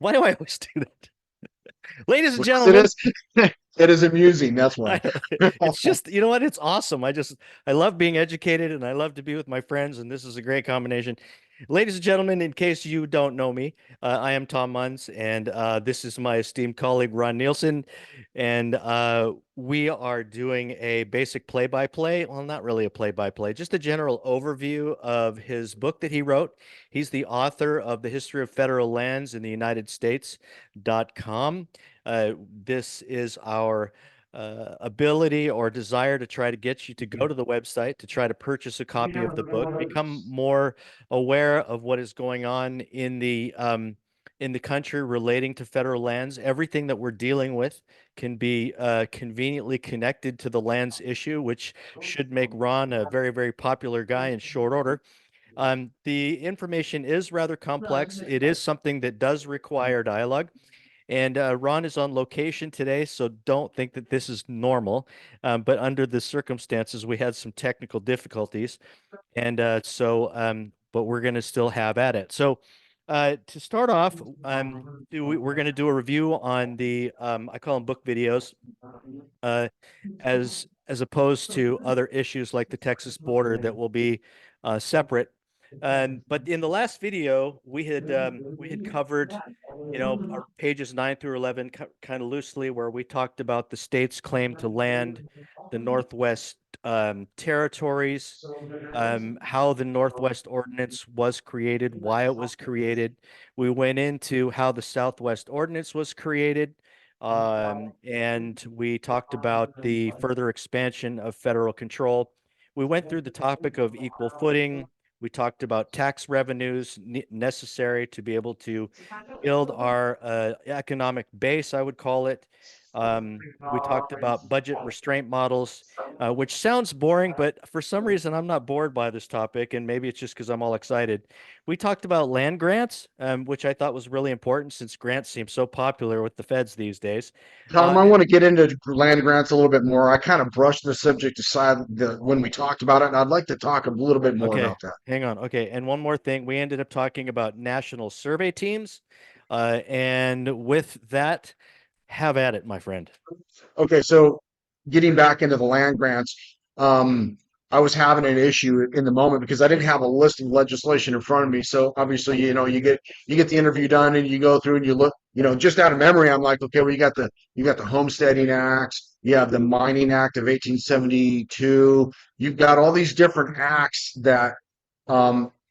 Why do I always do that? Ladies and Because it gentlemen, is it is amusing. That's why. I, it's just, you know what? It's awesome. I love being educated and I love to be with my friends, and this is a great combination. Ladies and gentlemen, in case you don't know me, I am Tom Munns, and this is my esteemed colleague, Ron Nielsen. And we are doing a basic play-by-play. Well, not really a play-by-play, just a general overview of his book that he wrote. He's the author of The History of Federal Lands in the United States.com. This is our ability or desire to try to get you to go to the website to try to purchase a copy of the book, become more aware of what is going on in the country relating to federal lands. Everything that we're dealing with can be conveniently connected to the lands issue, which should make Ron a very, very popular guy in short order. The information is rather complex. It is something that does require dialogue. And Ron is on location today, so don't think that this is normal. But under the circumstances, we had some technical difficulties. And but we're going to still have at it. So to start off, we're going to do a review on the, I call them book videos, uh, as opposed to other issues like the Texas border that will be separate. But in the last video, we had covered, our pages 9 through 11 kind of loosely, where we talked about the state's claim to land, the Northwest territories, how the Northwest Ordinance was created, why it was created. We went into how the Southwest Ordinance was created, and we talked about the further expansion of federal control. We went through the topic of equal footing. We talked about tax revenues necessary to be able to build our economic base, I would call it. We talked about budget restraint models, which sounds boring, but for some reason I'm not bored by this topic, and maybe it's just because I'm all excited. We talked about land grants, which I thought was really important since grants seem so popular with the feds these days. Tom, I want to get into land grants a little bit more. I kind of brushed the subject aside when we talked about it, and I'd like to talk a little bit more Okay, about that. hang on. Okay, and one more thing. We ended up talking about national survey teams. And with that, have at it, my friend. Okay, so getting back into the land grants, um, I was having an issue in the moment because I didn't have a list of legislation in front of me. So obviously, you get the interview done and you go through and you look, just out of memory, I'm like, okay, well, you got the Homesteading Act, you have the Mining Act of 1872, you've got all these different acts that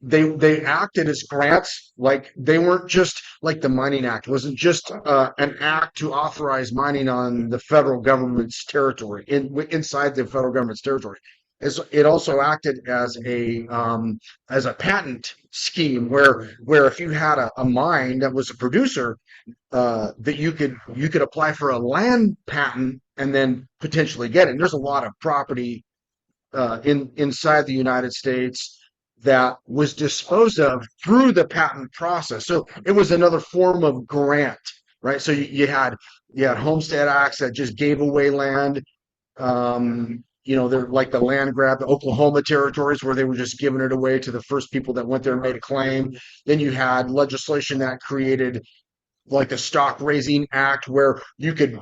they acted as grants, like they weren't just like the Mining Act wasn't just an act to authorize mining on the federal government's territory inside the federal government's territory. It also acted as a patent scheme where if you had a mine that was a producer, that you could apply for a land patent and then potentially get it. And there's a lot of property inside the United States that was disposed of through the patent process. So it was another form of grant, right? So you had homestead acts that just gave away land. They're like the land grab, the Oklahoma territories where they were just giving it away to the first people that went there and made a claim. Then you had legislation that created like the stock raising act where you could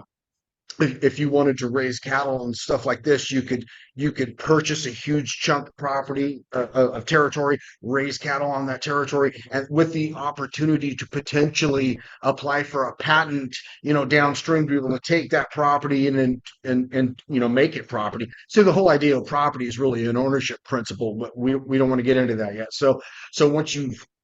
if you wanted to raise cattle and stuff like this, you could purchase a huge chunk of property of territory, raise cattle on that territory, and with the opportunity to potentially apply for a patent, downstream to be able to take that property and make it property. So the whole idea of property is really an ownership principle, but we don't want to get into that yet. So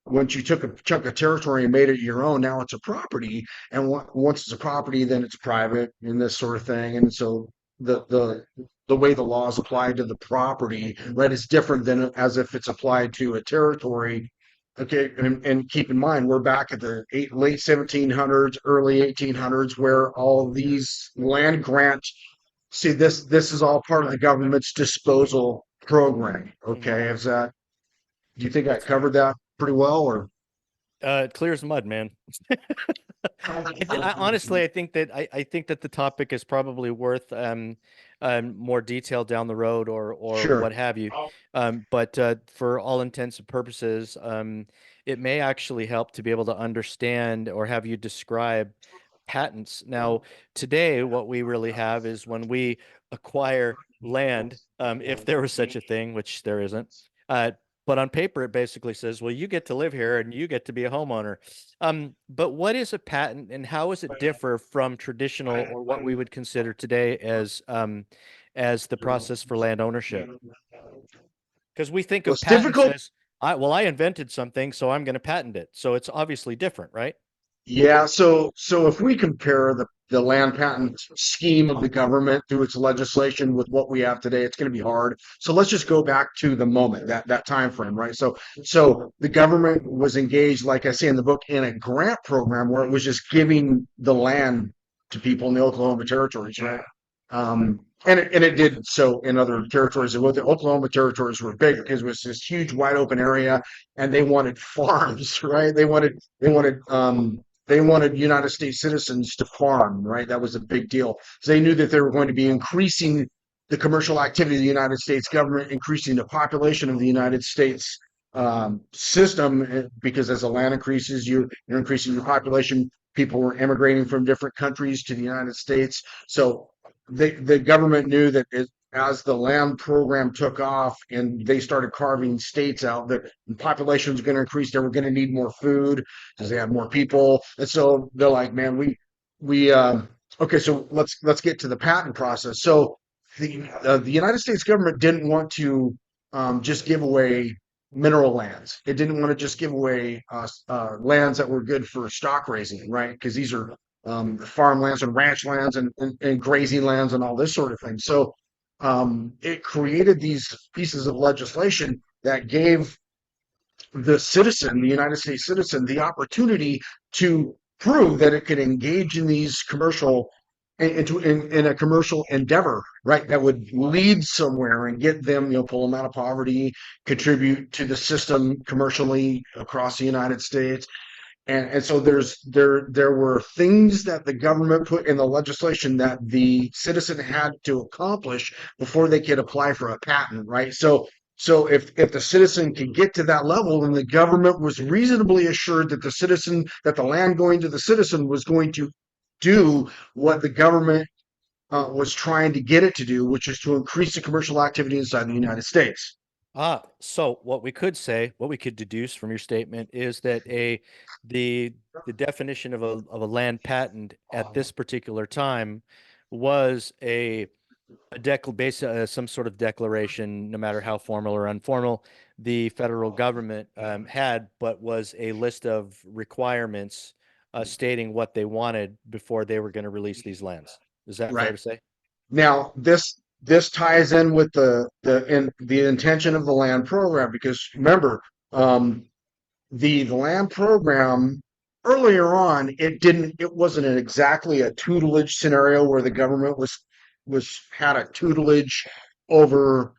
once you took a chunk of territory and made it your own, now it's a property, and once it's a property, then it's private and this sort of thing. And so the way the law is applied to the property, right, is different than as if it's applied to a territory. Okay, and keep in mind we're back at the late 1700s, early 1800s, where all these land grants. See, this is all part of the government's disposal program. Mhm. Okay, do you think I covered that pretty well, or? It clears mud, man. Honestly, I think that the topic is probably worth more detail down the road or Sure. what have you. But for all intents and purposes, it may actually help to be able to understand or have you describe patents. Now, today, what we really have is when we acquire land, if there was such a thing, which there isn't. Uh, but on paper, it basically says, well, you get to live here and you get to be a homeowner. But what is a patent and how does it differ from traditional or what we would consider today as the process for land ownership? Because we think Well, of it's patents difficult. as, I invented something, so I'm going to patent it. So it's obviously different, right? Yeah, so if we compare the land patent scheme of the government through its legislation with what we have today, it's going to be hard. So let's just go back to the moment, that time frame, right? So the government was engaged, like I say in the book, in a grant program where it was just giving the land to people in the Oklahoma territories, right? And it did so in other territories. Well, the Oklahoma territories were big because it was this huge wide open area, and they wanted farms, right? They wanted United States citizens to farm, right? That was a big deal. So they knew that they were going to be increasing the commercial activity of the United States government, increasing the population of the United States system, because as the land increases, you're increasing your population. People were immigrating from different countries to the United States. So the government knew that as the land program took off and they started carving states out, the population was going to increase. They were going to need more food because they had more people, and so they're like, man, we okay, so let's get to the patent process. So the United States government didn't want to just give away mineral lands. It didn't want to just give away lands that were good for stock raising, right? Because these are farmlands and ranch lands and grazing lands and all this sort of thing. So it created these pieces of legislation that gave the citizen, the United States citizen, the opportunity to prove that it could engage in these commercial in a commercial endeavor, right? That would lead somewhere and get them, pull them out of poverty, contribute to the system commercially across the United States. And so there were things that the government put in the legislation that the citizen had to accomplish before they could apply for a patent, right? So if the citizen could get to that level, then the government was reasonably assured that the land going to the citizen was going to do what the government was trying to get it to do, which is to increase the commercial activity inside the United States. So what we could say, what we could deduce from your statement is that the the definition of a land patent at this particular time was some sort of declaration, no matter how formal or informal, the federal government had, but was a list of requirements stating what they wanted before they were going to release these lands. Is that fair Right. to say? Now, this ties in with the intention of the land program, because remember, um, the land program earlier on, it wasn't exactly a tutelage scenario where the government was had a tutelage over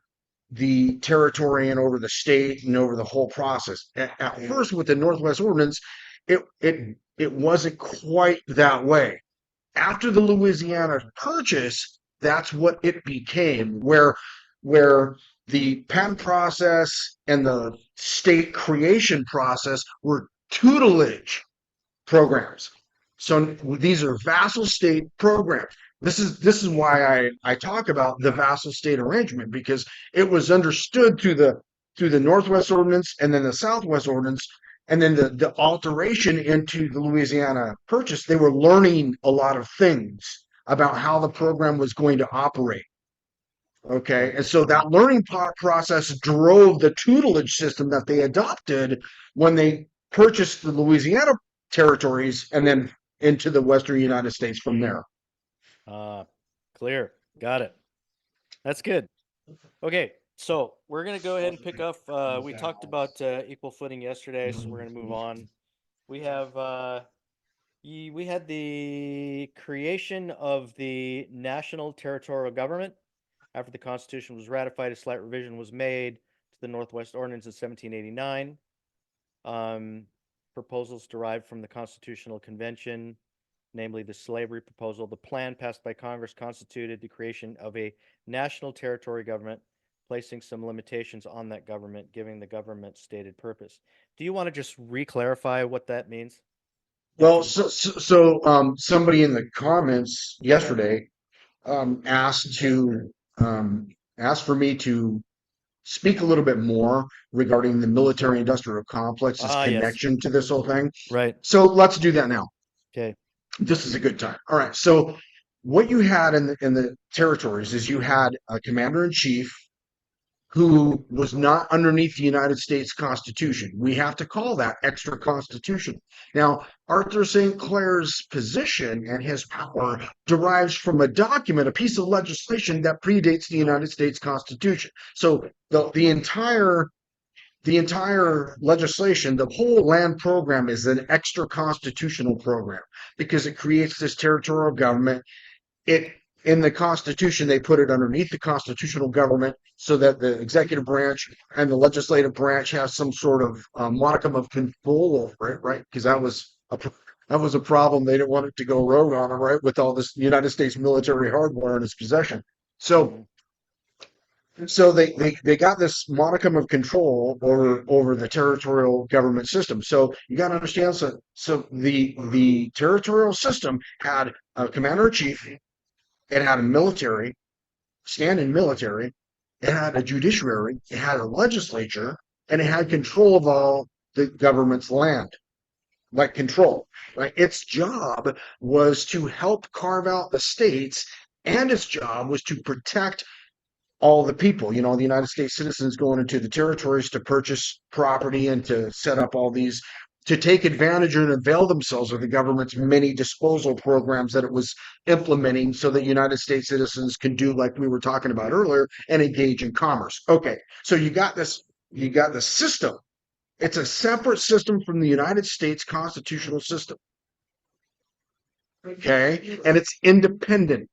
the territory and over the state and over the whole process. At first, with the Northwest Ordinance, it wasn't quite that way. After the Louisiana Purchase, that's what it became, where the patent process and the state creation process were tutelage programs. So these are vassal state programs. This is why I talk about the vassal state arrangement, because it was understood through the Northwest Ordinance and then the Southwest Ordinance and then the alteration into the Louisiana Purchase. They were learning a lot of things about how the program was going to operate. Okay, and so that learning process drove the tutelage system that they adopted when they purchased the Louisiana territories and then into the Western United States from there. Uh, Clear. Got it. That's good. Okay, so we're gonna go ahead and pick up. We talked about equal footing yesterday, so we're gonna move on. We have we had the creation of the national territorial government after the Constitution was ratified. A slight revision was made to the Northwest Ordinance in 1789. Um, proposals derived from the Constitutional Convention, namely the slavery proposal. The plan passed by Congress constituted the creation of a national territory government, placing some limitations on that government, giving the government stated purpose. Do you want to just re-clarify what that means? Well, somebody in the comments yesterday asked to asked for me to speak a little bit more regarding the military-industrial complex's Ah, yes. connection to this whole thing. Right. So let's do that now. Okay. This is a good time. All right. So what you had in the territories is you had a commander in chief who was not underneath the United States Constitution. We have to call that extra constitutional. Now, Arthur St. Clair's position and his power derives from a document, a piece of legislation that predates the United States Constitution. So the entire legislation, the whole land program is an extra constitutional program because it creates this territorial government. It in the Constitution, they put it underneath the constitutional government so that the executive branch and the legislative branch has some sort of modicum of control over it, right? Because that was a problem. They didn't want it to go rogue on them, right? With all this United States military hardware in its possession. So they got this modicum of control over the territorial government system. So you got to understand. So the territorial system had a commander in chief. It had a military, standing military. It had a judiciary. It had a legislature, and it had control of all the government's land, like control. Right? Its job was to help carve out the states, and its job was to protect all the people, the United States citizens going into the territories to purchase property and to set up all these, to take advantage and avail themselves of the government's many disposal programs that it was implementing so that United States citizens can do like we were talking about earlier and engage in commerce. Okay, so you got the system. It's a separate system from the United States constitutional system. Okay, and it's independent.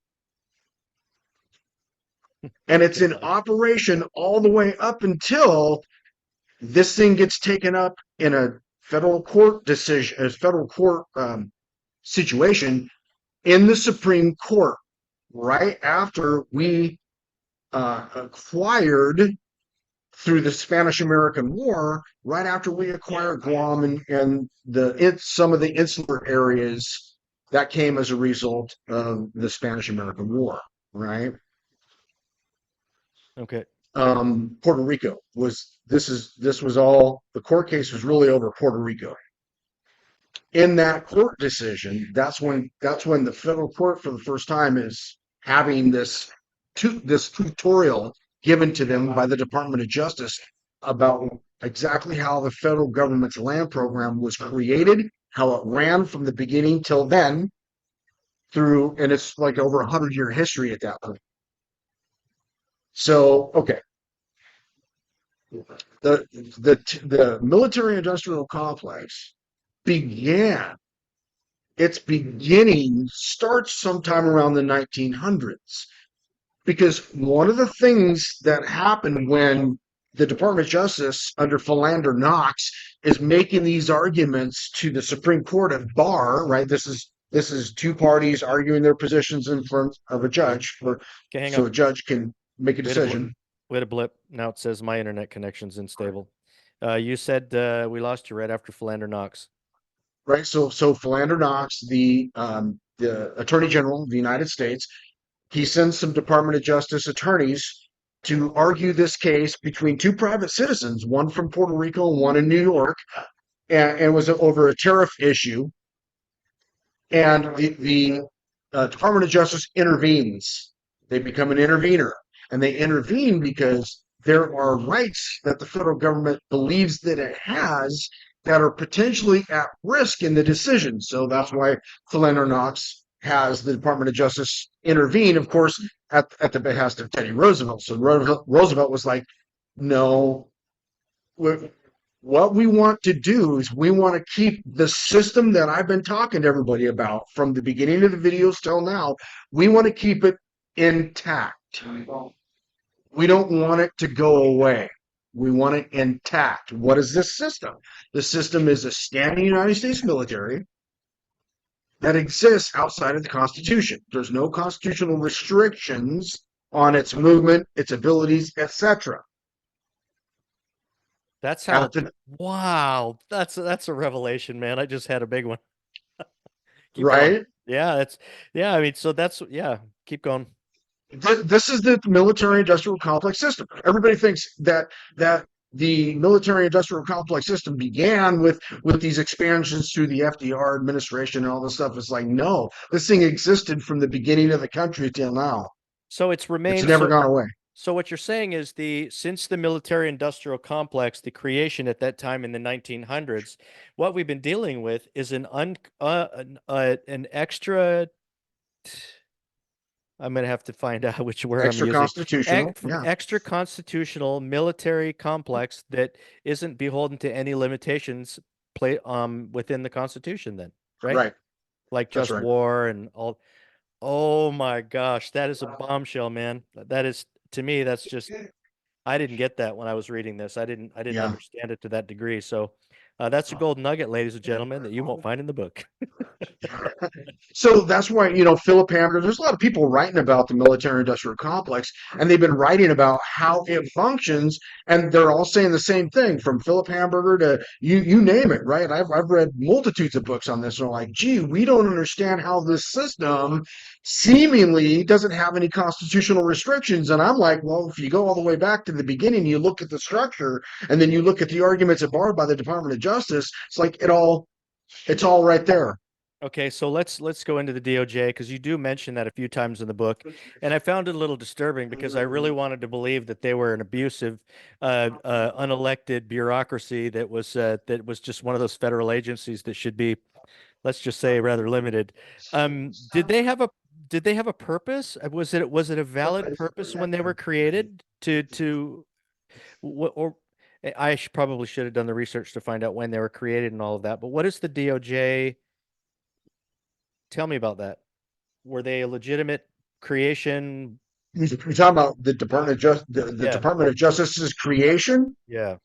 And it's in operation all the way up until this thing gets taken up in a federal court decision, a federal court situation in the Supreme Court, right after we acquired through the Spanish-American War, right after we acquired Guam and some of the insular areas that came as a result of the Spanish-American War, right? Okay. Puerto Rico this was all the court case was really over Puerto Rico. In that court decision, that's when the federal court for the first time is having this tutorial given to them by the Department of Justice about exactly how the federal government's land program was created, how it ran from the beginning till then, and it's like over 100-year history at that point. So, okay. The military industrial complex its beginning starts sometime around the 1900s, because one of the things that happened when the Department of Justice under Philander Knox is making these arguments to the Supreme Court of Bar, right? This is two parties arguing their positions in front of a judge, so a judge can make a decision. We had a blip. Now it says my internet connection's unstable. You said we lost you right after Philander Knox. Right. So Philander Knox, the Attorney General of the United States, he sends some Department of Justice attorneys to argue this case between two private citizens, one from Puerto Rico and one in New York, and it was over a tariff issue. And the Department of Justice intervenes. They become an intervener. And they intervene because there are rights that the federal government believes that it has that are potentially at risk in the decision. So that's why Philander Knox has the Department of Justice intervene, of course, at the behest of Teddy Roosevelt. So Roosevelt was like, no, what we want to do is we want to keep the system that I've been talking to everybody about from the beginning of the videos till now. We want to keep it intact. We don't want it to go away. We want it intact. What is this system? The system is a standing United States military that exists outside of the Constitution. There's no constitutional restrictions on its movement, its abilities, etc. That's how, At the wow, that's a revelation, man. I just had a big one. Keep going. right, Yeah, that's yeah, I mean, so that's yeah, keep going. this is the military-industrial complex system. Everybody thinks that the military-industrial complex system began with these expansions through the FDR administration and all this stuff. It's like, no, this thing existed from the beginning of the country till now. So it's It's remained never so gone away. so what you're saying is since the military industrial complex, the creation at that time in the 1900s, what we've been dealing with is an extra. I'm gonna have to find out which word I'm Extra using. constitutional, yeah, Extra constitutional military complex that isn't beholden to any limitations within the Constitution then, right? right. Like That's just right. war and all. Oh my gosh, that is a bombshell, man. That is to me, that's just I didn't get that when I was reading this. I didn't Yeah. understand it to that degree. So that's a golden nugget, ladies and gentlemen, that you won't find in the book. So that's why, Philip Hammer, there's a lot of people writing about the military industrial complex, and they've been writing about how it functions, and they're all saying the same thing, from Philip Hamburger to you name it, right? I've read multitudes of books on this, and I'm like, gee, we don't understand how this system seemingly doesn't have any constitutional restrictions. And I'm like, well, if you go all the way back to the beginning, you look at the structure, and then you look at the arguments barred by the Department of Justice, it's like it's all right there. Okay, so let's go into the DOJ because you do mention that a few times in the book, and I found it a little disturbing because I really wanted to believe that they were an abusive, unelected bureaucracy that was just one of those federal agencies that should be, let's just say, rather limited. Did they have a purpose? Was it a valid purpose when they were created or probably should have done the research to find out when they were created and all of that. But what is the DOJ? Tell me about that. Were they a legitimate creation? You're talking about the Yeah, Department of Justice's creation, yeah.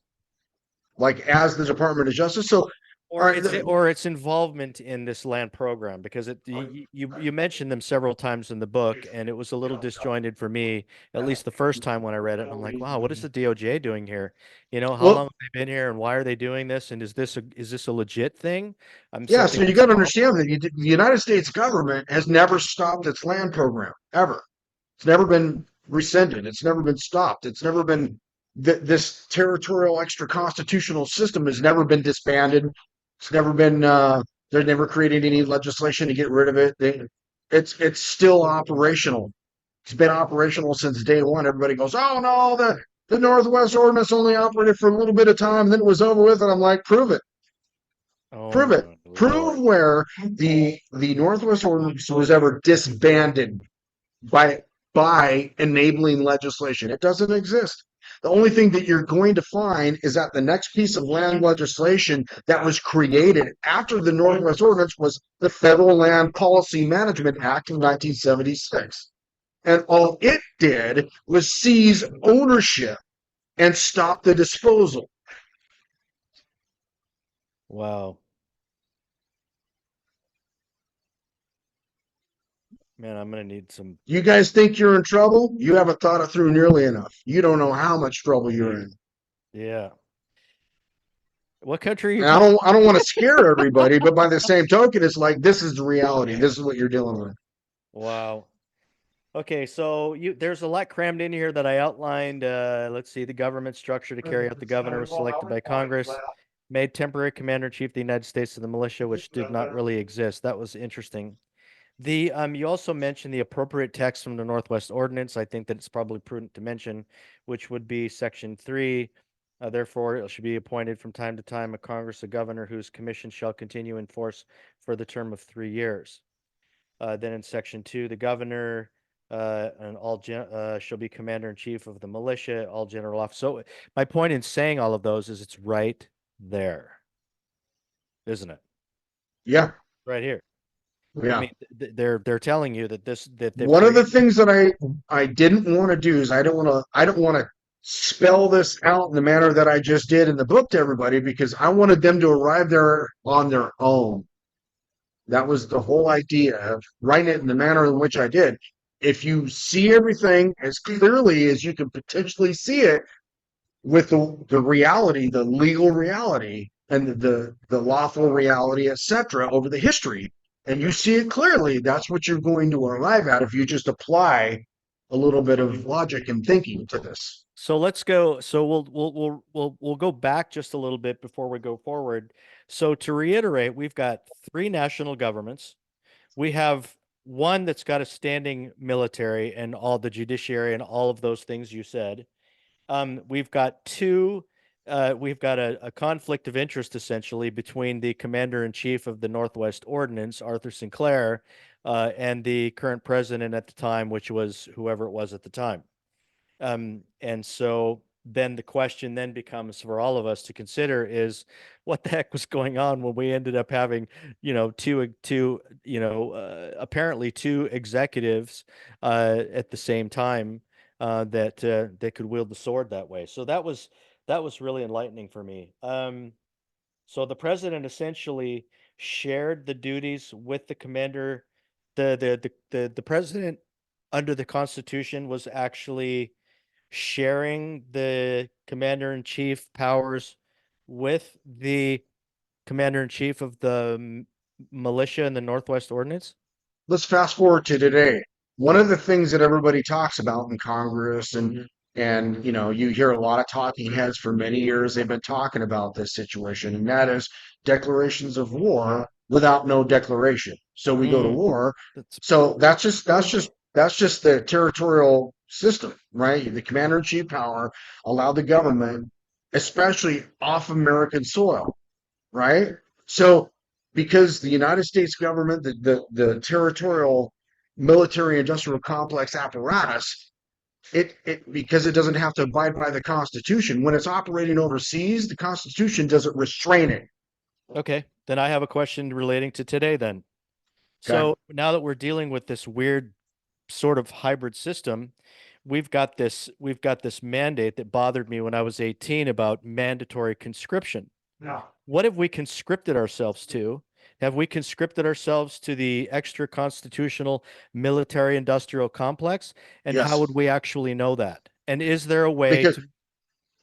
like as the Department of Justice. So, all Or right, its involvement in this land program because you mentioned them several times in the book and it was a little disjointed for me at least the first time when I read it. I'm like, wow, what is the DOJ doing here? How long well, have they been here and why are they doing this? And is this a legit thing? I'm yeah. something So you that's got to understand that the United States government has never stopped its land program ever. It's never been rescinded. It's never been stopped. It's never been this territorial extra constitutional system has never been disbanded. It's never been. They're never created any legislation to get rid of it. It's still operational. It's been operational since day one. Everybody goes, "Oh no, the Northwest Ordinance only operated for a little bit of time, then it was over with." And I'm like, "Prove it, oh prove it, my prove Lord. where the Northwest Ordinance was ever disbanded by by enabling legislation. It doesn't exist. The only thing that you're going to find is that the next piece of land legislation that was created after the Northwest Ordinance was the Federal Land Policy Management Act of 1976. And all it did was seize ownership and stop the disposal. Wow. Man, I'm gonna need some. You guys think you're in trouble? You haven't thought it through nearly enough. You don't know how much trouble you're in. Yeah. What country are you And talking? I don't want to scare everybody, but by the same token, it's like this is the reality. This is what you're dealing with. Wow. Okay, so there's a lot crammed in here that I outlined. Let's see, the government structure to carry out the governor was selected by Congress, made temporary commander-in-chief of the United States of the militia, which did not really exist. That was interesting. You also mentioned the appropriate text from the Northwest Ordinance. I think that it's probably prudent to mention, which would be Section 3. Therefore, it should be appointed from time to time a Congress, a governor whose commission shall continue in force for the term of 3 years. Then in Section 2, the governor and shall be commander in chief of the militia, all general officers. So my point in saying all of those is it's right there, isn't it? Yeah, Right here. I yeah. mean, they're telling you that they've One of the created. things that I didn't want to do is I don't want to spell this out in the manner that I just did in the book to everybody because I wanted them to arrive there on their own. That was the whole idea of writing it in the manner in which I did. If you see everything as clearly as you can potentially see it with the reality, the legal reality, and the lawful reality, etc., over the history, and you see it clearly, that's what you're going to arrive at if you just apply a little bit of logic and thinking to this. So let's go. So we'll go back just a little bit before we go forward. So to reiterate, we've got three national governments. We have one that's got a standing military and all the judiciary and all of those things you said. We've got two. We've got a conflict of interest essentially between the commander in chief of the Northwest Ordnance, Arthur Sinclair, and the current president at the time, which was whoever it was at the time. And so then the question then becomes for all of us to consider is what the heck was going on when we ended up having, apparently two executives at the same time that could wield the sword that way. So that was really enlightening for me. So the president essentially shared the duties with the commander. The president under the Constitution was actually sharing the commander-in-chief powers with the commander-in-chief of the militia and the Northwest Ordnance. Let's fast forward to today. One of the things that everybody talks about in Congress and you hear a lot of talking heads for many years, they've been talking about this situation, and that is declarations of war without no declaration. So we go to Mm, war. that's So that's just the territorial system, right? The commander in chief power allowed the government, especially off American soil, right? So because the United States government, the territorial military industrial complex apparatus, it because it doesn't have to abide by the Constitution. When it's operating overseas, the Constitution doesn't restrain it. okay. Then I have a question relating to today then. Okay. So now that we're dealing with this weird sort of hybrid system, we've got this mandate that bothered me when I was 18 about mandatory conscription. Yeah. What have we conscripted ourselves to? Have we conscripted ourselves to the extra constitutional military industrial complex? And how would Yes. we actually know that? And is there a way Because to,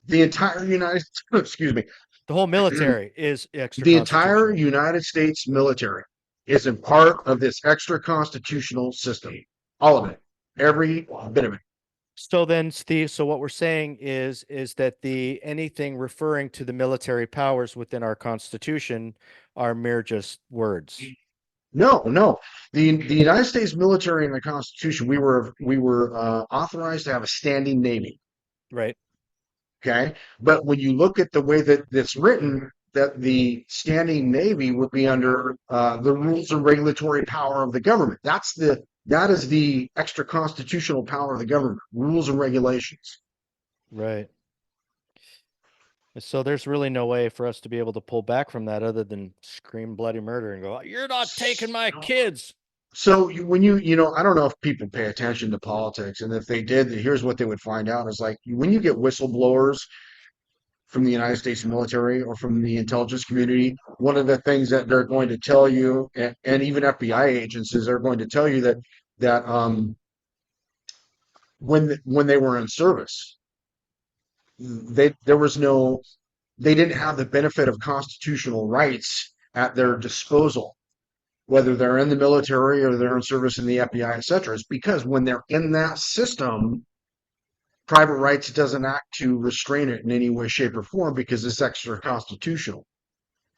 the entire United, excuse me, the whole military is extra the entire constitutional? United States military is a part of this extra constitutional system. All of it. Every bit of it. So then, Steve, so what we're saying is that the anything referring to the military powers within our Constitution are mere just words, No, no. The United States military and the Constitution, we were authorized to have a standing navy. right? Okay, but when you look at the way that it's written, that the standing navy would be under the rules and regulatory power of the government. That is the extra constitutional power of the government, rules and regulations. Right. So there's really no way for us to be able to pull back from that other than scream bloody murder and go, "You're not taking my kids." So when I don't know if people pay attention to politics, and if they did, here's what they would find out is like when you get whistleblowers from the United States military or from the intelligence community, one of the things that they're going to tell you, and even FBI agencies are going to tell you that when they were in service, there was no, they didn't have the benefit of constitutional rights at their disposal, whether they're in the military or they're in service in the FBI, et cetera. It's because when they're in that system, private rights doesn't act to restrain it in any way, shape, or form because it's extra constitutional.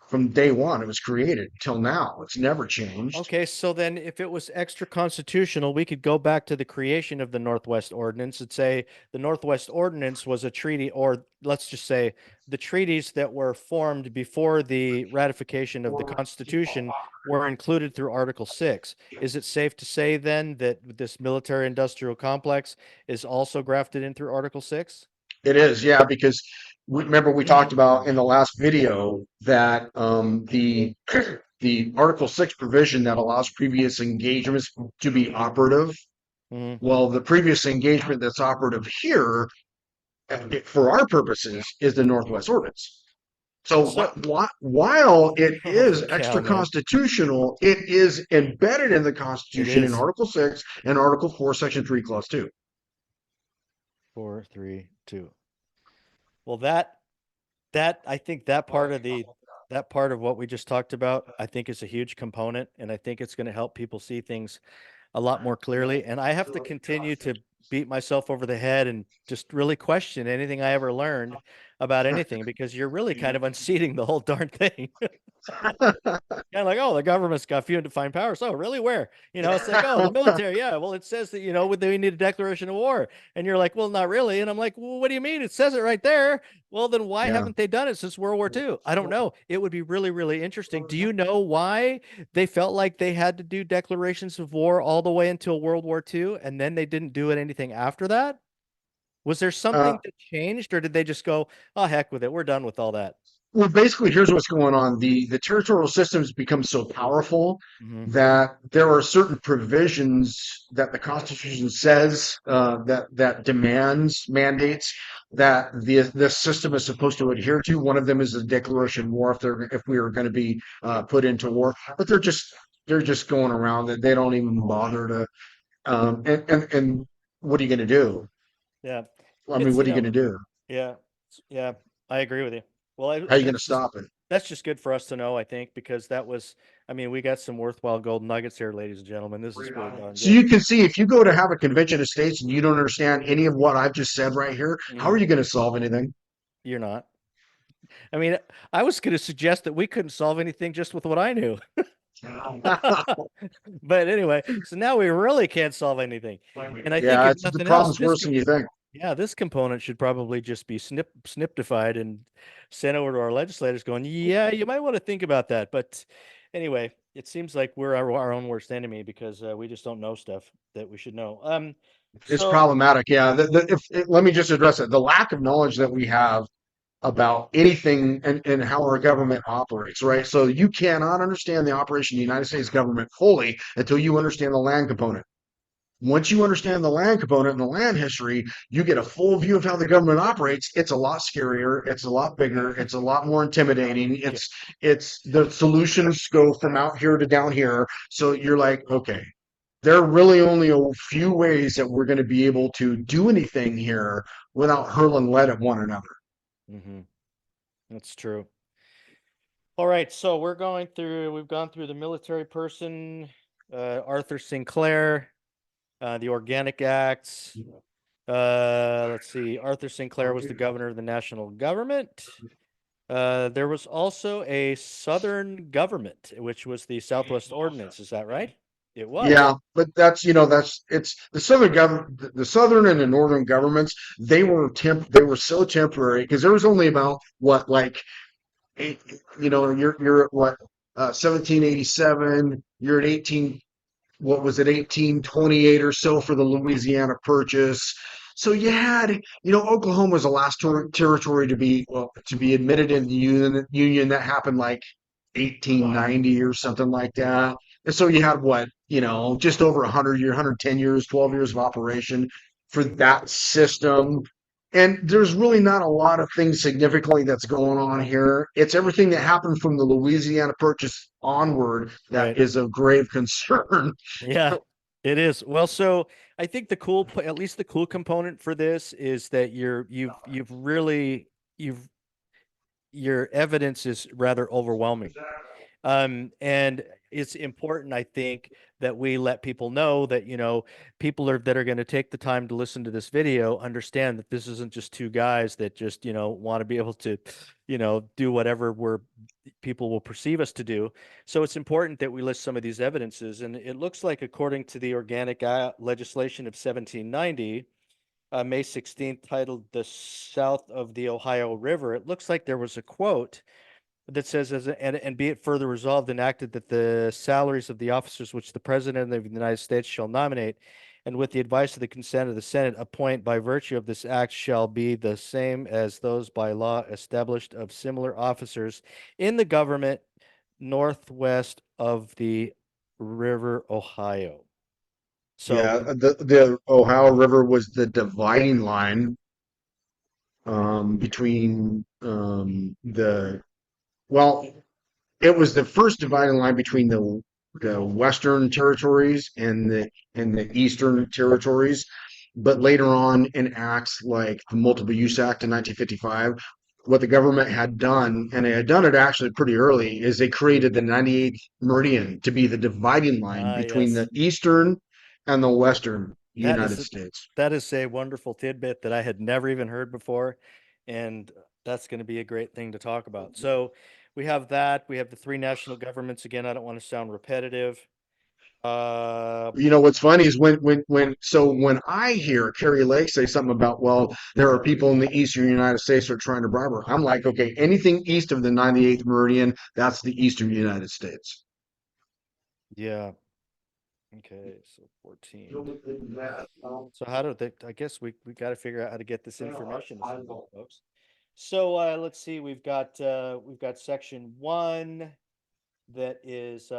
From day one, it was created till now. It's never changed. Okay, so then if it was extra constitutional, we could go back to the creation of the Northwest Ordinance and say the Northwest Ordinance was a treaty, or let's just say the treaties that were formed before the ratification of the Constitution were included through Article 6. Is it safe to say then that this military industrial complex is also grafted in through Article 6? It is, yeah, because remember we talked about in the last video that the Article 6 provision that allows previous engagements to be operative. Mhm. Well, the previous engagement that's operative here for our purposes, is the Northwest Ordinance. So So, while it holy is cow, extra man. constitutional, it is embedded in the It Constitution in is Article 6 and Article 4, Section 3, Clause 2. 4, 3, 2. Well, that I think that part of what we just talked about, I think is a huge component, and I think it's going to help people see things a lot more clearly. And I have to continue to beat myself over the head and just really question anything I ever learned about anything because you're really kind of unseating the whole darn thing. Kind of like, oh, the government's got few and defined powers. Oh, really? Where? It's like, oh, the military. Yeah. Well, it says that, we need a declaration of war. And you're like, well, not really. And I'm like, well, what do you mean? It says it right there. Well, then why Yeah. haven't they done it since World War II? I don't know. It would be really, really interesting. Do you know why they felt like they had to do declarations of war all the way until World War II and then they didn't do it anything after that? Was there Uh, something that changed or did they just go, oh, heck with it. We're done with all that? Well, basically, here's what's going on. The territorial systems become so powerful Hmm. that there are certain provisions that the Constitution says that demands mandates that the system is supposed to adhere to. One of them is the declaration of war if we are going to be put into war, but they're just going around it. They don't even bother to. And what are you going to do? Yeah. I mean, It's, what are you going to do? yeah, yeah, I agree with you. Well, How are you going to stop it? that's just good for us to know, I think, because I mean, we got some worthwhile gold nuggets here, ladies and gentlemen. This is pretty darn So good. you can see if you go to have a convention of states and you don't understand any of what I've just said right here, how are Hmm. you going to solve anything? You're not. I mean, I was going to suggest that we couldn't solve anything just with what I knew. But anyway, so now we really can't solve anything. And I think Yeah, if the nothing else, problem's worse than you think. yeah, this component should probably just be sniptified and sent over to our legislators going, yeah, you might want to think about that. But anyway, it seems like we're our own worst enemy because we just don't know stuff that we should know. It's So problematic. Yeah. Let me just address it. The lack of knowledge that we have about anything and how our government operates, right? So you cannot understand the operation of the United States government fully until you understand the land component. Once you understand the land component and the land history, you get a full view of how the government operates. It's a lot scarier. It's a lot bigger. It's a lot more intimidating. yeah. It's the solutions go from out here to down here. So you're like, okay, there are really only a few ways that we're going to be able to do anything here without hurling lead at one another. Hmm. That's true. All right, so we've gone through the military person, Arthur Sinclair, the Organic Acts. Let's see. Arthur Sinclair was the governor of the national government. There was also a Southern government, which was the Southwest Ordinance. Is that right? It was. Yeah, but that's it's the southern government, the southern and the northern governments. They were so temporary because there was only about what like eight, you're at what 1787. You're at 18. What was it, 1828 or so for the Louisiana Purchase. So you had, Oklahoma was the last territory to be admitted in the union. That happened like 1890 or something like that. And so you had what, just over 100 years, 110 years, 12 years of operation for that system. And there's really not a lot of things significantly that's going on here. It's everything that happened from the Louisiana Purchase onward that Right. is of grave concern. Yeah, it is. Well, so I think at least the cool component for this is that you've really you've your evidence is rather overwhelming. And it's important, I think, that we let people know that, people that are going to take the time to listen to this video understand that this isn't just two guys that just, want to be able to, do whatever people will perceive us to do. So it's important that we list some of these evidences. And it looks like, according to the organic legislation of 1790, May 16th, titled "The South of the Ohio River," it looks like there was a quote that says, and be it further resolved and acted that the salaries of the officers which the President of the United States shall nominate, and with the advice of the consent of the Senate appoint by virtue of this act, shall be the same as those by law established of similar officers in the government northwest of the River Ohio. So, Yeah, the Ohio River was the dividing line. between well, it was the first dividing line between the Western territories and the Eastern territories. But later on in acts like the Multiple Use Act in 1955, what the government had done, and they had done it actually pretty early, is they created the 98th meridian to be the dividing line Ah, between the yes. Eastern and the Western That United is States. that is a wonderful tidbit that I had never even heard before, and that's going to be a great thing to talk about. So we have that. We have the three national governments again. I don't want to sound repetitive. Uh, You know what's funny is when I hear Carrie Lake say something about, well, there are people in the eastern United States who are trying to bribe her, I'm like, okay, anything east of the 98th meridian, that's the eastern United States. yeah. Okay, so 14. So how do they, I guess we got to figure out how to get this information to some of these folks. So let's see, we've got section 1 that is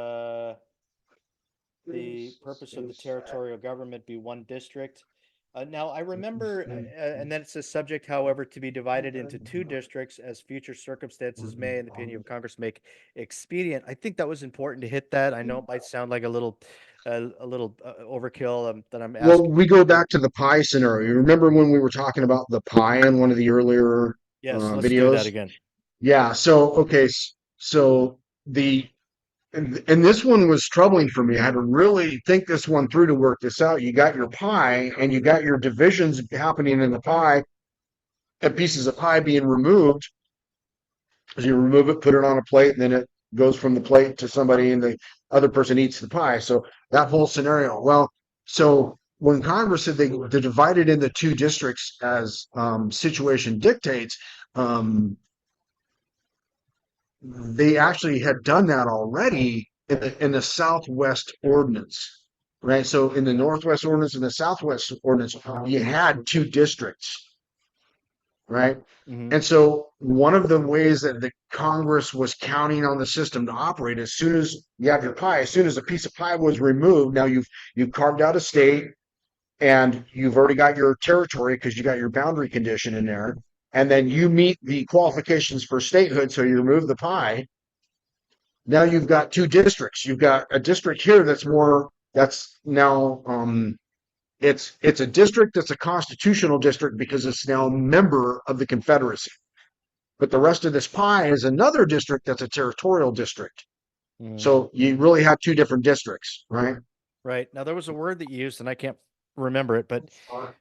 the purpose of the territorial government be one district. Now, I remember, and then it says subject, however, to be divided into two districts as future circumstances may, in the opinion of Congress, make expedient. I think that was important to hit that. I know it might sound like a little overkill that I'm Well, asking. we go back to the pie scenario. You remember when we were talking about the pie in one of the earlier Yes, let's do that videos? again. Yeah. So, okay. So the and this one was troubling for me. I had to really think this one through to work this out. You got your pie and you got your divisions happening in the pie and pieces of pie being removed. So you remove it, put it on a plate, and then it goes from the plate to somebody and the other person eats the pie. So that whole scenario. Well, so when Congress said they divided into two districts as situation dictates, um, they actually had done that already in the Southwest Ordinance, right? So in the Northwest Ordinance and the Southwest Ordinance, you had two districts, right? Hmm. And so one of the ways that the Congress was counting on the system to operate, as soon as you have your pie, as soon as a piece of pie was removed, now you've carved out a state and you've already got your territory because you got your boundary condition in there. And then you meet the qualifications for statehood, so you remove the pie. Now you've got two districts. You've got a district here that's now it's a district that's a constitutional district because it's now a member of the Confederacy. But the rest of this pie is another district that's a territorial district. Hmm. So you really have two different districts, right? Right. Now there was a word that you used, and I can't remember it, but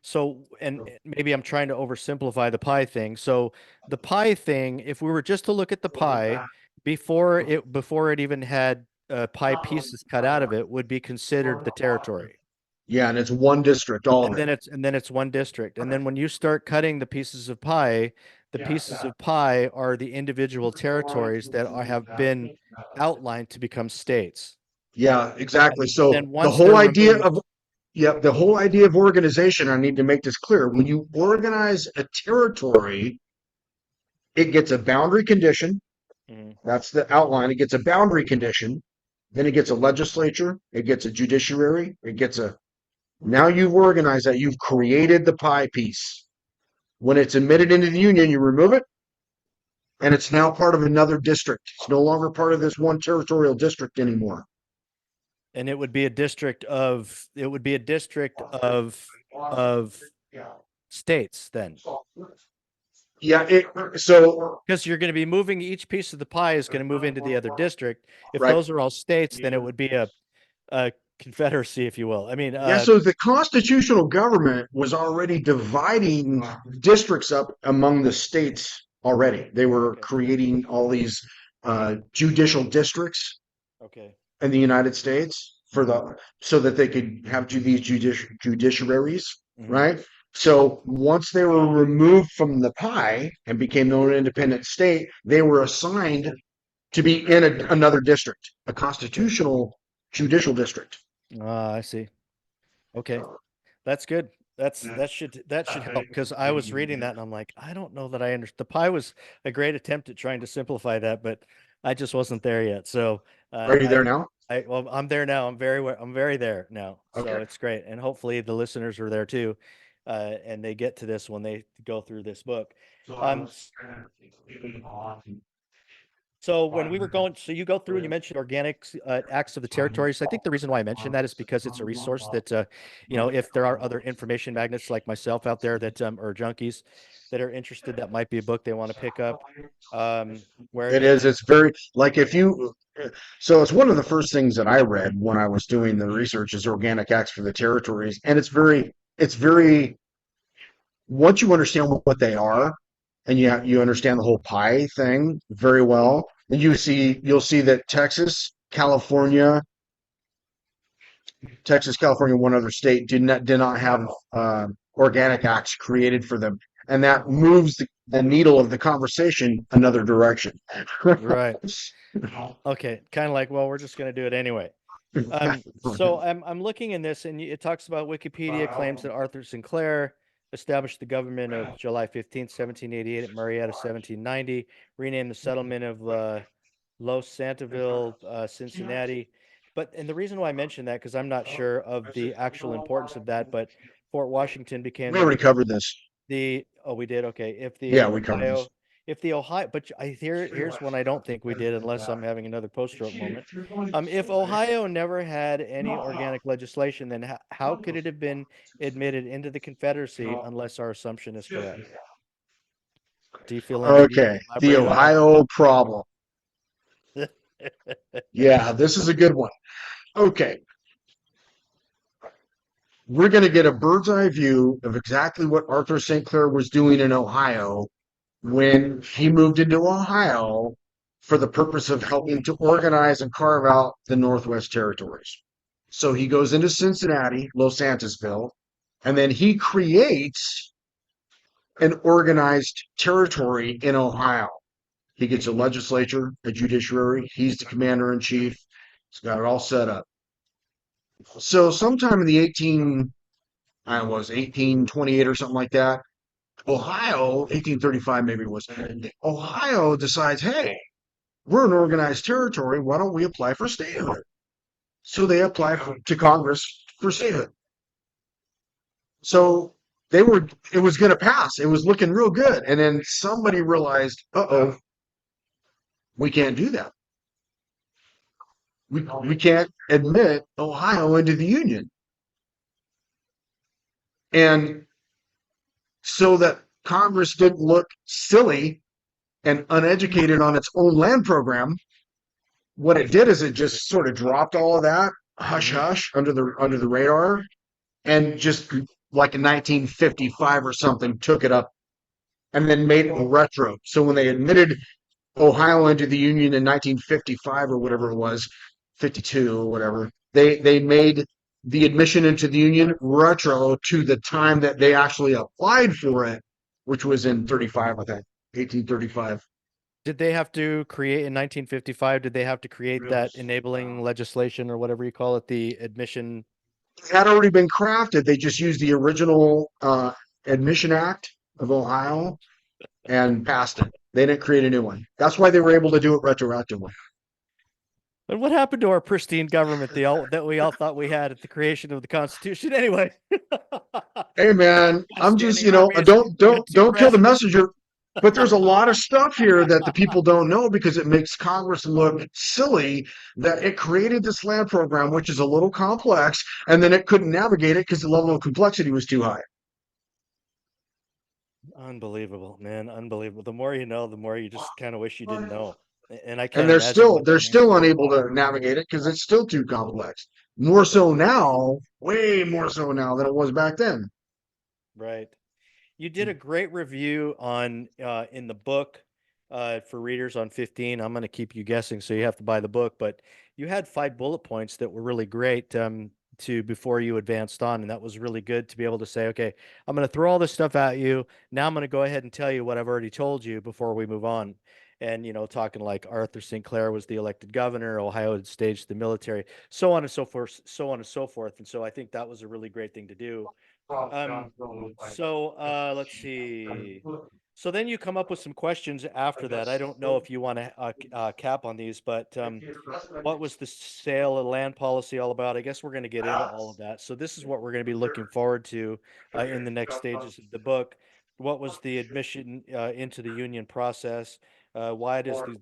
so, and maybe I'm trying to oversimplify the pie thing. So the pie thing, if we were just to look at the pie before it even had pie pieces cut out of it, would be considered the territory. Yeah, and it's one district, all of And it. then it's one district. And then when you start cutting the pieces of pie, the pieces of pie are the individual territories that have been outlined to become states. Yeah, exactly. And So then once they're of removed, the whole idea of organization, I need to make this clear. When you organize a territory, it gets a boundary condition. mhm. That's the outline. It gets a boundary condition. Then it gets a legislature. It gets a judiciary. It gets a Now you've organized that. You've created the pie piece. When it's admitted into the union, you remove it, and it's now part of another district. It's no longer part of this one territorial district anymore. And it would be a district of states then, Yeah, so because you're going to be moving each piece of the pie is going to move into the other district. If right. those are all states, then it would be a confederacy, if you will. I mean, Yeah, so the constitutional government was already dividing districts up among the states already. They were okay, creating all these judicial districts okay. in the United States for Hmm. the so that they could have these judiciaries, Hmm. right? So once they were removed from the pie and became their own independent state, they were assigned to be in another district, a Okay. constitutional judicial district. Ah, I see. Okay. That's good. That should help because I was reading that and I'm like, I don't know that I understand. The pie was a great attempt at trying to simplify that, but I just wasn't there yet. So Are you there now? well, I'm there now. I'm very there now. So Okay. it's great, and hopefully the listeners are there too, and they get to this when they go through this book. Um, so when we were going, so you go through and you mentioned organic acts of the territories. I think the reason why I mentioned that is because it's a resource that, if there are other information magnets like myself out there that or junkies that are interested, that might be a book they want to pick up. Where It it, is. It's very like if you. So it's one of the first things that I read when I was doing the research is organic acts for the territories, and it's very. It's very. Once you understand what they are, and you understand the whole pie thing very well, and you'll see that Texas, California, one other state did not have organic acts created for them, and that moves the needle of the conversation another direction. right. Okay, kind of like, well, we're just going to do it anyway. So I'm looking in this, and it talks about Wikipedia claims that Arthur Sinclair established the government of July 15th, 1788 at Marietta, 1790, renamed the settlement of Los Santaville, Cincinnati. And the reason why I mention that, because I'm not sure of the actual importance of that, but Fort Washington became We already covered this. we did, okay. Yeah, we covered this. If the Ohio, but here's one I don't think we did, unless I'm having another post-stroke moment. If Ohio never had any organic legislation, then how could it have been admitted into the Confederacy unless our assumption is correct? Do you feel any need to Okay, the elaborate on Ohio problem. that? Yeah, this is a good one. Okay, we're going to get a bird's eye view of exactly what Arthur St. Clair was doing in Ohio when he moved into Ohio for the purpose of helping to organize and carve out the Northwest Territories. So he goes into Cincinnati, Los Santosville, and then he creates an organized territory in Ohio. He gets a legislature, a judiciary. He's the commander in chief. He's got it all set up. So sometime in the 1828 or something like that, Ohio, 1835 maybe it was, Ohio decides, hey, we're an organized territory. Why don't we apply for statehood? So they apply to Congress for statehood. So it was going to pass. It was looking real good. And then somebody realized, uh-oh, we can't do that. We can't admit Ohio into the Union. And so that Congress didn't look silly and uneducated on its own land program, what it did is it just sort of dropped all of that hush hush under the radar and just like in 1955 or something took it up and then made it retro. So when they admitted Ohio into the Union in 1955 or whatever it was, 52 or whatever, they made the admission into the Union retro to the time that they actually applied for it, which was in 35, I think, 1835. Did they have to create in 1955? Did they have to create that enabling legislation or whatever you call it, the admission? It had already been crafted. They just used the original Admission Act of Ohio and passed it. They didn't create a new one. That's why they were able to do it retroactively. And what happened to our pristine government that we all thought we had at the creation of the Constitution? Anyway, Hey man, I'm just, standing armies. We got two don't kill the presidents. messenger. But there's a lot of stuff here that the people don't know because it makes Congress look silly that it created this land program, which is a little complex, and then it couldn't navigate it because the level of complexity was too high. Unbelievable, man. Unbelievable. The more you know, the more you just kind of wish you didn't know. And I And can't imagine what they're that means still for. unable to navigate it because it's still too complex. More so now, way more so now than it was back then. Right. You did a great review on in the book for readers on 15. I'm going to keep you guessing, so you have to buy the book. But you had 5 bullet points that were really great to before you advanced on, and that was really good to be able to say, okay, I'm going to throw all this stuff at you. Now I'm going to go ahead and tell you what I've already told you before we move on. And talking like Arthur St. Clair was the elected governor, Ohio had staged the military, so on and so forth, so on and so forth. And so I think that was a really great thing to do. Um, let's see. So then you come up with some questions after that. I don't know if you want to cap on these, but what was the sale of land policy all about? I guess we're going to get into all of that. So this is what we're going to be looking forward to in the next stages of the book. what was the admission into the Union process? Why does the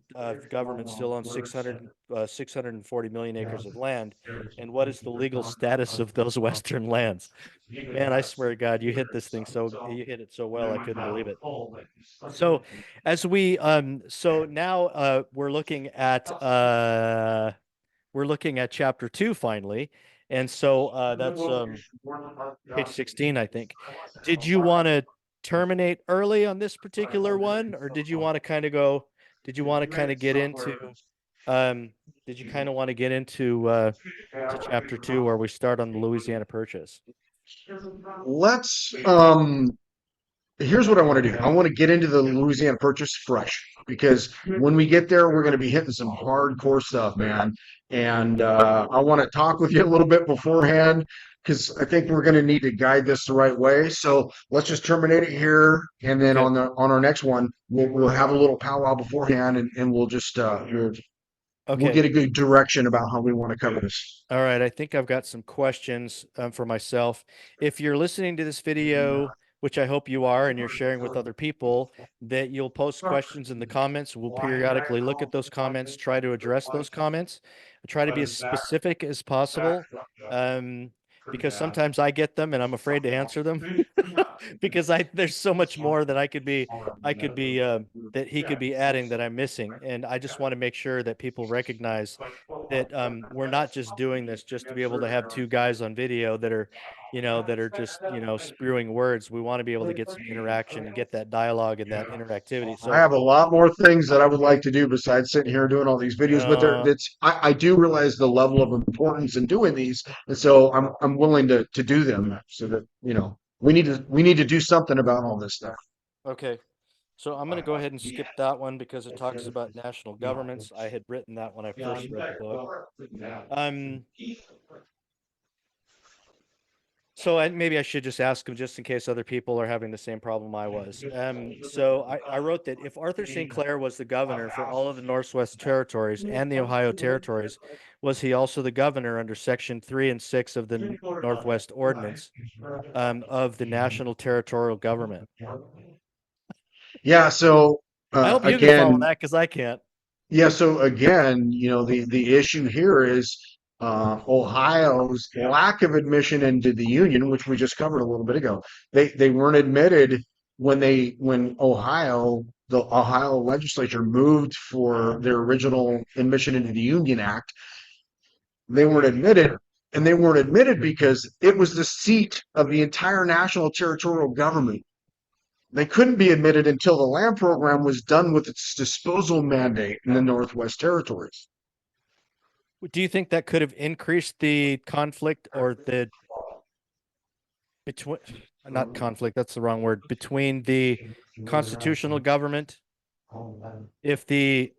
government still own 640 million acres of land? And what is the legal status of those Western lands? Man, I swear to God, you hit it so well, I couldn't believe it. So so now we're looking at chapter 2 finally. And so that's page 16, I think. Did you want to terminate early on this particular one, or did you want to kind of get into um did you kind of want to get into to chapter 2 where we start on the Louisiana Purchase? Let's here's what I want to do. I want to get into the Louisiana Purchase fresh because when we get there, we're going to be hitting some hardcore stuff, man. And I want to talk with you a little bit beforehand because I think we're going to need to guide this the right way. So let's just terminate it here, and then Okay. on our next one, we'll have a little powwow beforehand, and we'll just we'll Okay. get a good direction about how we want to cover this. All right, I think I've got some questions for myself. If you're listening to this video, which I hope you are, and you're sharing with other people, that you'll post questions in the comments. We'll periodically look at those comments, try to address those comments, try to be as specific as possible, um, because sometimes I get them and I'm afraid to answer them because there's so much more that that he could be adding that I'm missing, and I just want to make sure that people recognize that we're not just doing this just to be able to have two guys on video that are just spewing words. We want to be able to get some interaction and get that dialogue and that interactivity. I So have a lot more things that I would like to do besides sitting here doing all these videos, but uh, I do realize the level of importance in doing these, and so I'm willing to do them so that we need to do something about all this stuff. okay, so I'm going to go ahead and skip that one because it talks about national governments. I had written that when I first read the book. um So maybe I should just ask him just in case other people are having the same problem I was. So I wrote that if Arthur St. Clair was the governor for all of the Northwest Territories and the Ohio Territories, was he also the governor under Section 3 and 6 of the Northwest Ordinance of the National Territorial Government? Yeah, so I hope you can follow again, that because I can't. yeah, so again, the issue here is Ohio's lack of admission into the Union, which we just covered a little bit ago. They weren't admitted when the Ohio legislature moved for their original admission into the Union Act. They weren't admitted, and they weren't admitted because it was the seat of the entire national territorial government. They couldn't be admitted until the land program was done with its disposal mandate in the Northwest Territories. Do you think that could have increased the conflict or the between not conflict, that's the wrong word, between the constitutional government if the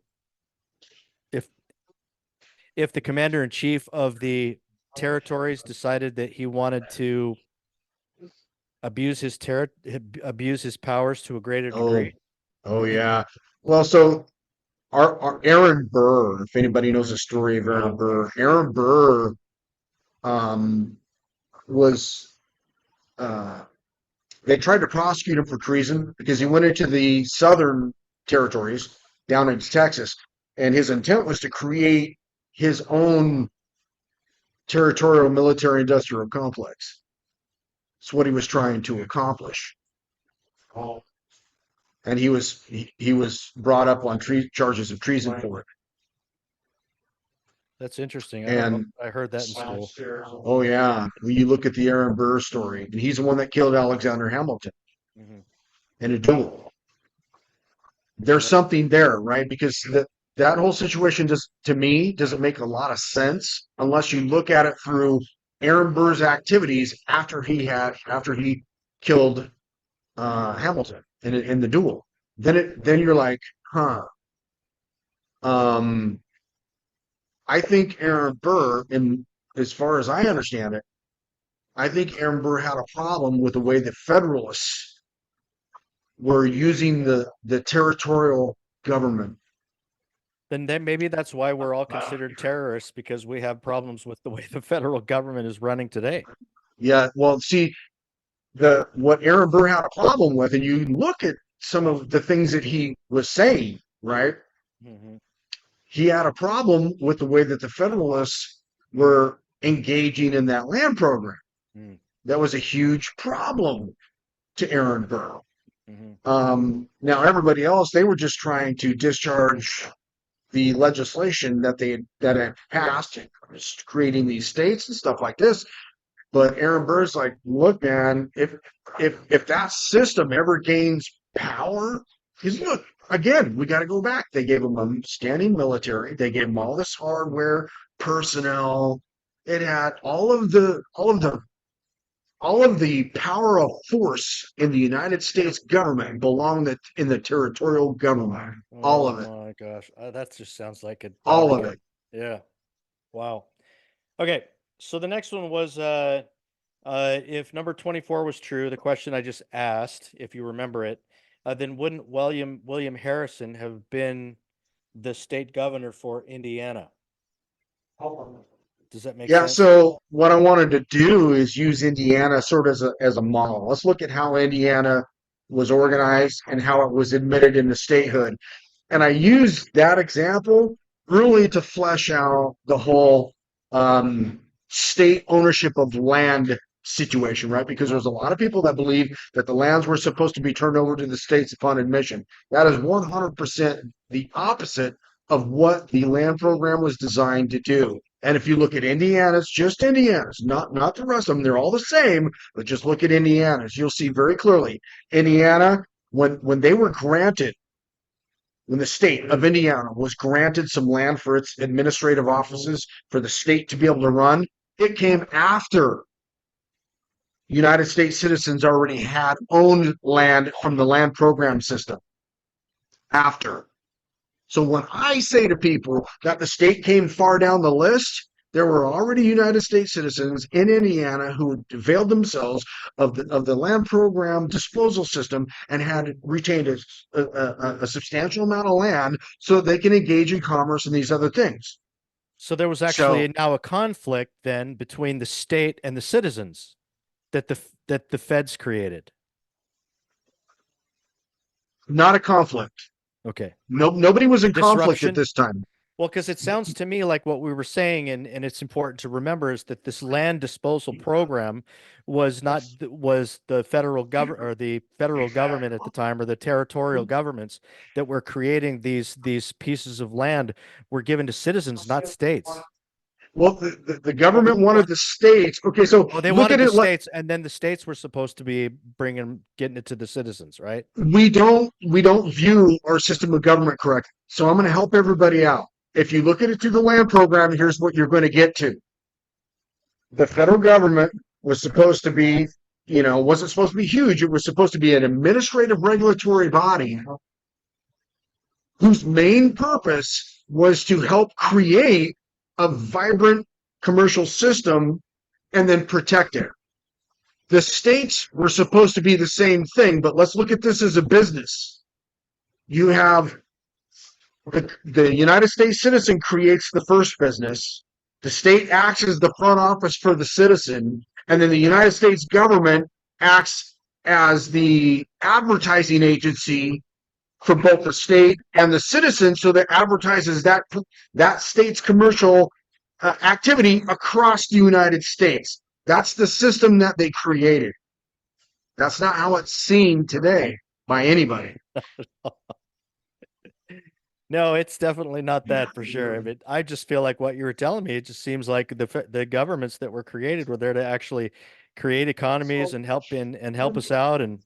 if if the commander in chief of the territories decided that he wanted to abuse his powers to a greater Oh, degree? oh yeah. Well, so our Aaron Burr, if anybody knows the story of Aaron Burr um, was they tried to prosecute him for treason because he went into the southern territories down into Texas, and his intent was to create his own territorial military industrial complex. It's what he was trying to accomplish. And he was brought up on charges of treason for it. That's interesting. I don't know And if I heard that in school. oh yeah, when you look at the Aaron Burr story, and he's the one that killed Alexander Hamilton Hmm. in a duel. There's something there, right? Because that whole situation just to me doesn't make a lot of sense unless you look at it through Aaron Burr's activities after he killed Hamilton in the duel. Then you're like, huh. Um, I think Aaron Burr, and as far as I understand it, I think Aaron Burr had a problem with the way the Federalists were using the territorial government. Then maybe that's why we're all considered terrorists because we have problems with the way the federal government is running today. Yeah, well, see, the what Aaron Burr had a problem with, and you look at some of the things that he was saying, right? Hmm. He had a problem with the way that the Federalists were engaging in that land program. Hmm. That was a huge problem to Aaron Burr. Hmm. Now, everybody else, they were just trying to discharge the legislation that had passed, creating these states and stuff like this. But Aaron Burr's like, look, man, if that system ever gains power, because look, again, we got to go back. They gave them a standing military. They gave them all this hardware, personnel. It had all of the power of force in the United States government belonged in the territorial government. All Oh of it. my gosh, that just sounds like that would All be of good. it. Yeah. Wow. Okay. So the next one was if number 24 was true, the question I just asked, if you remember it, then wouldn't William Harrison have been the state governor for Indiana? Does that make Yeah, sense? so what I wanted to do is use Indiana sort of as a model. Let's look at how Indiana was organized and how it was admitted into statehood. And I used that example really to flesh out the whole state ownership of land situation, right? Because there's a lot of people that believe that the lands were supposed to be turned over to the states upon admission. That is 100% the opposite of what the land program was designed to do. And if you look at Indiana's, just Indiana's, not the rest of them, they're all the same, but just look at Indiana's, you'll see very clearly. Indiana, when they were granted when the state of Indiana was granted some land for its administrative offices for the state to be able to run, it came after United States citizens already had owned land from the land program system. After. So when I say to people that the state came far down the list, there were already United States citizens in Indiana who availed themselves of the land program disposal system and had retained a substantial amount of land so they can engage in commerce and these other things. So there was actually So now a conflict then between the state and the citizens that the feds created. not a conflict. Okay. No, nobody was A in conflict at disruption. this time. Well, because it sounds to me like what we were saying, and it's important to remember is that this land disposal program was not was the federal government or the federal government at the time or the territorial governments that were creating these pieces of land were given to citizens, not states. Well, the Or government or wanted the states. Okay, so oh, they look wanted at the it like states, and then the states were supposed to be getting it to the citizens, right? we don't view our system of government correctly. So I'm going to help everybody out. If you look at it through the land program, here's what you're going to get to. The federal government was supposed to be, wasn't supposed to be huge. It was supposed to be an administrative regulatory body whose main purpose was to help create a vibrant commercial system and then protect it. The states were supposed to be the same thing, but let's look at this as a business. You have the United States citizen creates the first business. The state acts as the front office for the citizen, and then the United States government acts as the advertising agency for both the state and the citizen, so that advertises that state's commercial activity across the United States. That's the system that they created. That's not how it's seen today by anybody. No, it's definitely not that for sure. I just feel like what you were telling me, it just seems like the governments that were created were there to actually create economies and help us out and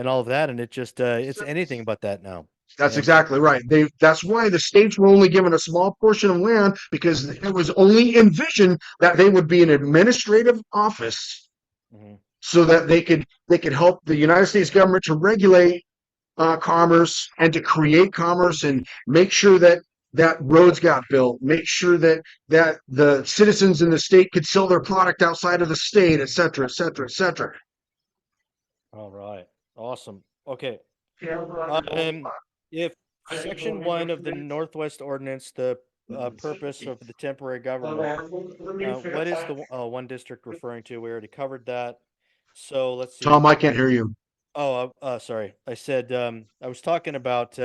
all of that. And it just it's anything but that now. That's And exactly right. That's why the states were only given a small portion of land, because it was only envisioned that they would be an administrative office mhm. so that they could help the United States government to regulate commerce and to create commerce and make sure that roads got built, make sure that the citizens in the state could sell their product outside of the state, et cetera, et cetera, et cetera. All right. Awesome. Okay. Um, if Section 1 of the Northwest Ordinance, the purpose of the temporary government, what is the one district referring to? We already covered that. So let's see. Tom, I can't hear you. Oh, sorry. I said I was talking about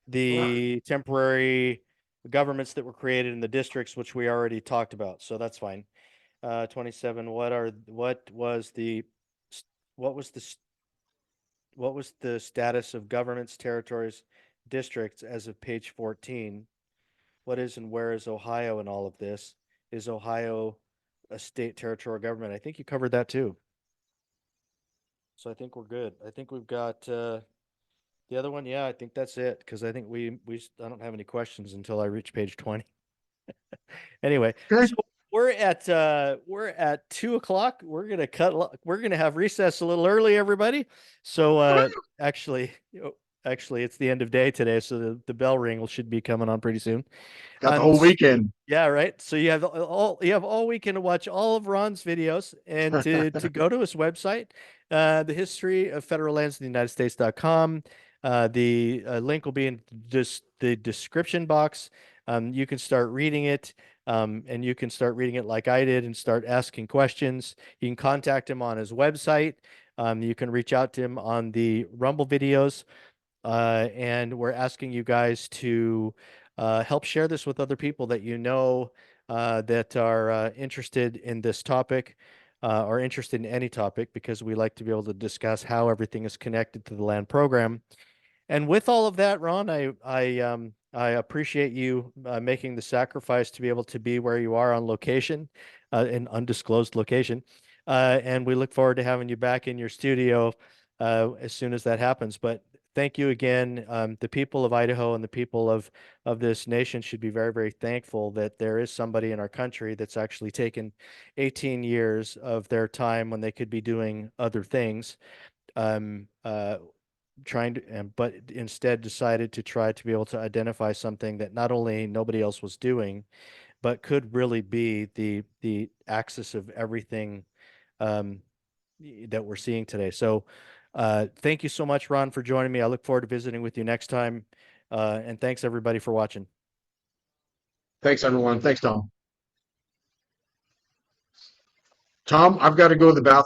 the temporary governments that were created in the districts, which we already talked about. So that's fine. 27. What was the what was the what was the status of governments, territories, districts as of page 14? What is and where is Ohio in all of this? Is Ohio a state territorial government? I think you covered that too. So I think we're good. I think we've got the other one. Yeah, I think that's it because I think I don't have any questions until I reach page 20. Anyway, Okay. so we're at 2 o'clock. We're gonna have recess a little early, everybody. So actually, actually it's the end of day today, so the bell ring should be coming on pretty soon. Got the whole weekend. Yeah, right. So you have all weekend to watch all of Ron's videos and to go to his website, the history of federal lands in the United States.com. The link will be in just the description box. You can start reading it, and you can start reading it like I did and start asking questions. You can contact him on his website. You can reach out to him on the Rumble videos. And we're asking you guys to help share this with other people that you know that are interested in this topic or interested in any topic because we like to be able to discuss how everything is connected to the land program. And with all of that, Ron, I appreciate you making the sacrifice to be able to be where you are on location, an undisclosed location. And we look forward to having you back in your studio as soon as that happens. But thank you again. The people of Idaho and the people of this nation should be very, very thankful that there is somebody in our country that's actually taken 18 years of their time when they could be doing other things. Um, uh, Trying to but instead decided to try to be able to identify something that not only nobody else was doing but could really be the axis of everything um, that we're seeing today. So thank you so much, Ron, for joining me. I look forward to visiting with you next time, and thanks everybody for watching. Thanks, everyone. Thanks, Tom. Tom, I've got to go to the bathroom.